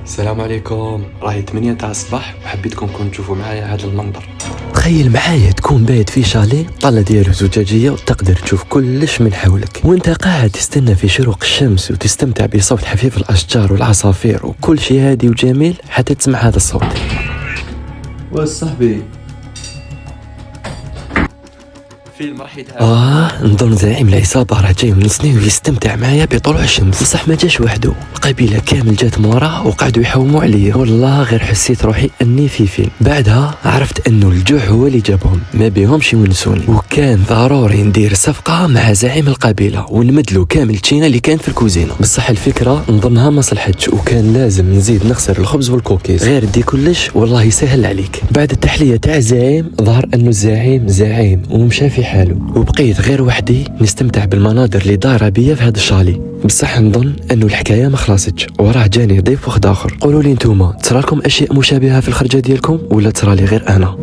السلام عليكم، راهي 8 تاع الصباح وحبيتكم تشوفوا معايا هذا المنظر. تخيل معايا تكون بايت في شاليه، طلة ديالو زجاجية وتقدر تشوف كلش من حولك وانت قاعد تستنى في شروق الشمس وتستمتع بصوت حفيف الأشجار والعصافير وكل شيء هادي وجميل حتى تسمع هذا الصوت. صاحبي فيلم راح يتعاد. نظن زعيم العصابة راه جاي من سنين ويستمتع معايا بطلوع الشمس، بصح ما جاش وحده، القبيلة كامل جات موراه وقعدوا يحوموا عليا. والله غير حسيت روحي اني في فيلم. بعدها عرفت انه الجوع هو اللي جابهم، ما بيهمش يونسوني، وكان ضروري ندير صفقة مع زعيم القبيلة ونمدلو كامل التشينا اللي كان في الكوزينة. بصح الفكرة نظنها ما صلحتش، وكان لازم نزيد نخسر الخبز والكوكيز. غير دي كلش والله يسهل عليك. بعد التحلية تاع الزعيم ظهر انه الزعيم زعيم ومشى في حاله، وبقيت غير وحدي نستمتع بالمناظر اللي دايره بيا في هذا الشالي. بصح نظن انه الحكايه ما خلصتش، وراه جاني ضيف واحد اخر. قولوا لي نتوما، ترالكم اشياء مشابهه في الخرجه ديالكم ولا ترالي غير انا؟